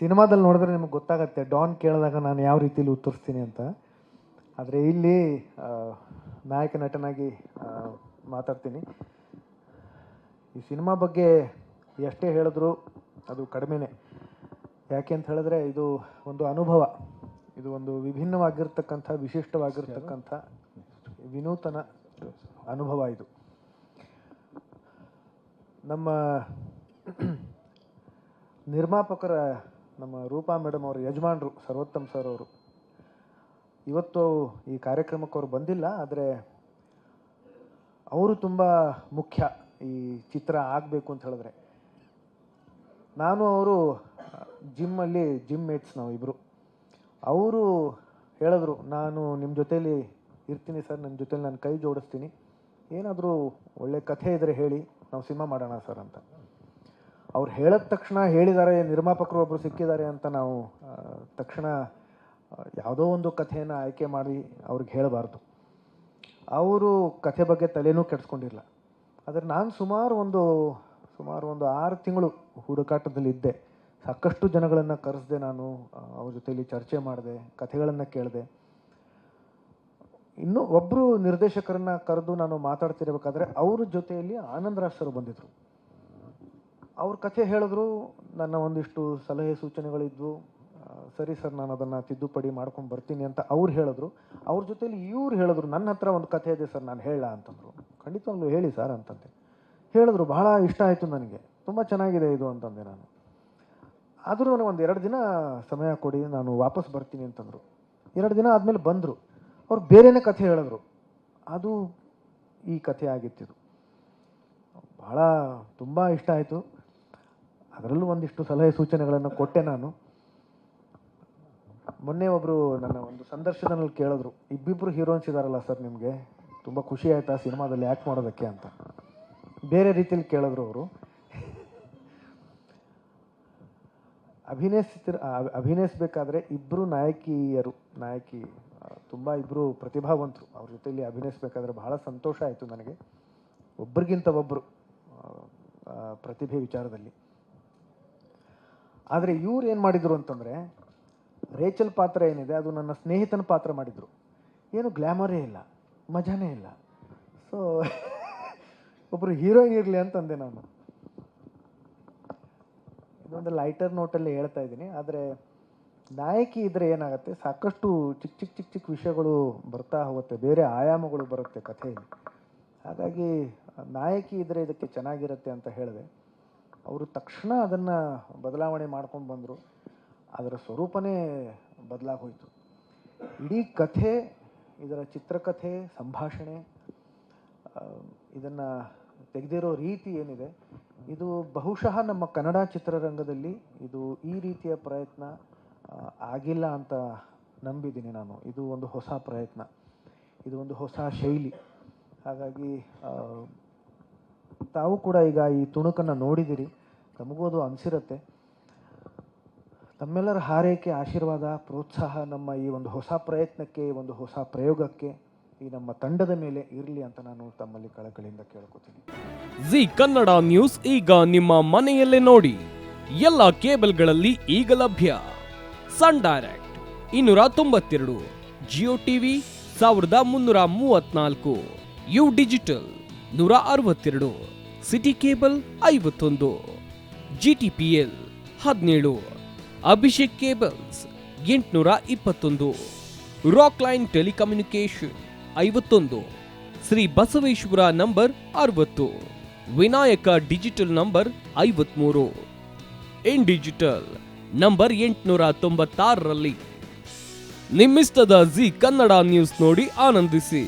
ಸಿನಿಮಾದಲ್ಲಿ ನೋಡಿದ್ರೆ ನಿಮಗೆ ಗೊತ್ತಾಗತ್ತೆ ಡಾನ್ ಕೇಳಿದಾಗ ನಾನು ಯಾವ ರೀತಿಯಲ್ಲಿ ಉತ್ತರಿಸ್ತೀನಿ ಅಂತ. ಆದರೆ ಇಲ್ಲಿ ನಾಯಕ ನಟನಾಗಿ ಮಾತಾಡ್ತೀನಿ. ಈ ಸಿನಿಮಾ ಬಗ್ಗೆ ಎಷ್ಟೇ ಹೇಳಿದ್ರು ಅದು ಕಡಿಮೆನೇ. ಯಾಕೆ ಅಂತ ಹೇಳಿದ್ರೆ ಇದು ಒಂದು ಅನುಭವ, ಇದು ಒಂದು ವಿಭಿನ್ನವಾಗಿರ್ತಕ್ಕಂಥ ವಿಶಿಷ್ಟವಾಗಿರ್ತಕ್ಕಂಥ ವಿನೂತನ ಅನುಭವ. ಇದು ನಮ್ಮ ನಿರ್ಮಾಪಕರ ನಮ್ಮ ರೂಪಾ ಮೇಡಮ್ ಅವರು ಯಜಮಾನರು ಸರ್ವೋತ್ತಮ್ ಸರ್ ಅವರು ಇವತ್ತು ಈ ಕಾರ್ಯಕ್ರಮಕ್ಕೆ ಅವರು ಬಂದಿಲ್ಲ. ಆದರೆ ಅವರು ತುಂಬ ಮುಖ್ಯ ಈ ಚಿತ್ರ ಆಗಬೇಕು ಅಂತ ಹೇಳಿದ್ರೆ. ನಾನು ಅವರು ಜಿಮ್ಮಲ್ಲಿ ಜಿಮ್ ಮೇಟ್ಸ್ ನಾವು ಇಬ್ಬರು. ಅವರು ಹೇಳಿದ್ರು ನಾನು ನಿಮ್ಮ ಜೊತೇಲಿ ಇರ್ತೀನಿ ಸರ್, ನನ್ನ ಜೊತೇಲಿ ನಾನು ಕೈ ಜೋಡಿಸ್ತೀನಿ, ಏನಾದರೂ ಒಳ್ಳೆ ಕಥೆ ಇದ್ದರೆ ಹೇಳಿ ನಾವು ಸಿನಿಮಾ ಮಾಡೋಣ ಸರ್ ಅಂತ. ಅವ್ರು ಹೇಳಿದ ತಕ್ಷಣ ಹೇಳಿದ್ದಾರೆ, ನಿರ್ಮಾಪಕರು ಒಬ್ಬರು ಸಿಕ್ಕಿದ್ದಾರೆ ಅಂತ ನಾವು ತಕ್ಷಣ ಯಾವುದೋ ಒಂದು ಕಥೆಯನ್ನು ಆಯ್ಕೆ ಮಾಡಿ ಅವ್ರಿಗೆ ಹೇಳಬಾರ್ದು. ಅವರು ಕಥೆ ಬಗ್ಗೆ ತಲೆನೂ ಕೆಡಿಸ್ಕೊಂಡಿಲ್ಲ. ಆದರೆ ನಾನು ಸುಮಾರು ಒಂದು 6 ತಿಂಗಳು ಹುಡುಕಾಟದಲ್ಲಿದ್ದೆ. ಸಾಕಷ್ಟು ಜನಗಳನ್ನು ಕರೆಸಿದೆ, ನಾನು ಅವ್ರ ಜೊತೆಯಲ್ಲಿ ಚರ್ಚೆ ಮಾಡಿದೆ, ಕಥೆಗಳನ್ನು ಕೇಳಿದೆ. ಇನ್ನೂ ಒಬ್ಬರು ನಿರ್ದೇಶಕರನ್ನ ಕರೆದು ನಾನು ಮಾತಾಡ್ತಿರ್ಬೇಕಾದ್ರೆ ಅವ್ರ ಜೊತೆಯಲ್ಲಿ ಆನಂದರಾಜ್ ಸರ್ ಬಂದಿದ್ರು. ಅವ್ರ ಕಥೆ ಹೇಳಿದ್ರು, ನನ್ನ ಒಂದಿಷ್ಟು ಸಲಹೆ ಸೂಚನೆಗಳಿದ್ವು. ಸರಿ ಸರ್, ನಾನು ಅದನ್ನು ತಿದ್ದುಪಡಿ ಮಾಡ್ಕೊಂಡು ಬರ್ತೀನಿ ಅಂತ ಅವ್ರು ಹೇಳಿದ್ರು. ಅವ್ರ ಜೊತೆಲಿ ಇವ್ರು ಹೇಳಿದ್ರು, ನನ್ನ ಹತ್ರ ಒಂದು ಕಥೆ ಇದೆ ಸರ್, ನಾನು ಹೇಳ ಅಂತಂದರು. ಖಂಡಿತವಾಗ್ಲೂ ಹೇಳಿ ಸರ್ ಅಂತಂದೆ. ಹೇಳಿದ್ರು, ಬಹಳ ಇಷ್ಟ ಆಯಿತು ನನಗೆ, ತುಂಬ ಚೆನ್ನಾಗಿದೆ ಇದು ಅಂತಂದೆ ನಾನು. ಆದರೂ ನನಗೆ ಒಂದು 2 ದಿನ ಸಮಯ ಕೊಡಿ, ನಾನು ವಾಪಸ್ ಬರ್ತೀನಿ ಅಂತಂದರು. 2 ದಿನ ಆದಮೇಲೆ ಬಂದರು. ಅವ್ರು ಬೇರೆಯೇ ಕಥೆ ಹೇಳಿದ್ರು. ಅದು ಈ ಕಥೆ ಆಗಿತ್ತಿದು. ಬಹಳ ತುಂಬ ಇಷ್ಟ ಆಯಿತು. ಅದರಲ್ಲೂ ಒಂದಿಷ್ಟು ಸಲಹೆ ಸೂಚನೆಗಳನ್ನು ಕೊಟ್ಟೆ ನಾನು. ಮೊನ್ನೆ ಒಬ್ಬರು ನನ್ನ ಒಂದು ಸಂದರ್ಶನದಲ್ಲಿ ಕೇಳಿದ್ರು, ಇಬ್ಬಿಬ್ಬರು ಹೀರೋಯಿನ್ಸ್ ಇದ್ದಾರಲ್ಲ ಸರ್, ನಿಮಗೆ ತುಂಬ ಖುಷಿ ಆಯಿತಾ ಸಿನಿಮಾದಲ್ಲಿ ಆ್ಯಕ್ಟ್ ಮಾಡೋದಕ್ಕೆ ಅಂತ. ಬೇರೆ ರೀತಿಯಲ್ಲಿ ಕೇಳಿದ್ರು ಅವರು. ಅಭಿನಯಿಸಬೇಕಾದ್ರೆ ಇಬ್ಬರು ನಾಯಕಿ ತುಂಬ ಇಬ್ಬರು ಪ್ರತಿಭಾವಂತರು. ಅವ್ರ ಜೊತೆಯಲ್ಲಿ ಅಭಿನಯಿಸಬೇಕಾದ್ರೆ ಬಹಳ ಸಂತೋಷ ಆಯಿತು ನನಗೆ, ಒಬ್ಬರಿಗಿಂತ ಒಬ್ಬರು ಪ್ರತಿಭೆ ವಿಚಾರದಲ್ಲಿ. ಆದರೆ ಇವ್ರು ಏನು ಮಾಡಿದರು ಅಂತಂದರೆ, ರೇಚಲ್ ಪಾತ್ರ ಏನಿದೆ ಅದು ನನ್ನ ಸ್ನೇಹಿತನ ಪಾತ್ರ ಮಾಡಿದರು. ಏನು ಗ್ಲ್ಯಾಮರೇ ಇಲ್ಲ, ಮಜಾನೇ ಇಲ್ಲ. ಸೊ ಒಬ್ಬರು ಹೀರೋಯಿನ್ ಇರಲಿ ಅಂತಂದೆ ನಾನು. ಇದೊಂದು ಲೈಟರ್ ನೋಟಲ್ಲಿ ಹೇಳ್ತಾ ಇದ್ದೀನಿ. ಆದರೆ ನಾಯಕಿ ಇದ್ದರೆ ಏನಾಗುತ್ತೆ, ಸಾಕಷ್ಟು ಚಿಕ್ಕ ವಿಷಯಗಳು ಬರ್ತಾ ಹೋಗುತ್ತೆ, ಬೇರೆ ಆಯಾಮಗಳು ಬರುತ್ತೆ ಕಥೆಯಲ್ಲಿ. ಹಾಗಾಗಿ ನಾಯಕಿ ಇದ್ದರೆ ಇದಕ್ಕೆ ಚೆನ್ನಾಗಿರುತ್ತೆ ಅಂತ ಹೇಳಿದೆ. ಅವರು ತಕ್ಷಣ ಅದನ್ನು ಬದಲಾವಣೆ ಮಾಡ್ಕೊಂಡು ಬಂದರು. ಅದರ ಸ್ವರೂಪನೇ ಬದಲಾಗೋಯ್ತು. ಇಡೀ ಕಥೆ, ಇದರ ಚಿತ್ರಕಥೆ, ಸಂಭಾಷಣೆ, ಇದನ್ನು ತೆಗೆದಿರೋ ರೀತಿ ಏನಿದೆ, ಇದು ಬಹುಶಃ ನಮ್ಮ ಕನ್ನಡ ಚಿತ್ರರಂಗದಲ್ಲಿ ಇದು ಈ ರೀತಿಯ ಪ್ರಯತ್ನ ಆಗಿಲ್ಲ ಅಂತ ನಂಬಿದ್ದೀನಿ ನಾನು. ಇದು ಒಂದು ಹೊಸ ಪ್ರಯತ್ನ, ಇದು ಒಂದು ಹೊಸ ಶೈಲಿ. ಹಾಗಾಗಿ ತಾವು ಕೂಡ ಈಗ ಈ ತುಣುಕನ್ನು ನೋಡಿದಿರಿ, ನಮಗೂ ಅದು ಅನಿಸಿರುತ್ತೆ. ತಮ್ಮೆಲ್ಲರ ಹಾರೈಕೆ, ಆಶೀರ್ವಾದ, ಪ್ರೋತ್ಸಾಹ ನಮ್ಮ ಈ ಒಂದು ಹೊಸ ಪ್ರಯತ್ನಕ್ಕೆ, ಒಂದು ಹೊಸ ಪ್ರಯೋಗಕ್ಕೆ, ಈ ನಮ್ಮ ತಂಡದ ಮೇಲೆ ಇರಲಿ ಅಂತ ನಾನು ತಮ್ಮಲ್ಲಿ ಕಳಕಳಿಯಿಂದ ಕೇಳ್ಕೊತೀನಿ. ಜಿ ಕನ್ನಡ ನ್ಯೂಸ್ ಈಗ ನಿಮ್ಮ ಮನೆಯಲ್ಲೇ ನೋಡಿ. ಎಲ್ಲ ಕೇಬಲ್ಗಳಲ್ಲಿ ಈಗ ಲಭ್ಯ. Sun Direct 292, Jio TV 1334, U digital 162, city cable 51, GTPL 17, Abhishek cables 821, rock line telecommunication 51, Shri Basaveshwara number 60, Vinayaka digital number 53, in digital number 896ರಲ್ಲಿ. ನಿಮ್ಮಿಸ್ತದ ಜಿ ಕನ್ನಡ ನ್ಯೂಸ್ ನೋಡಿ ಆನಂದಿಸಿ.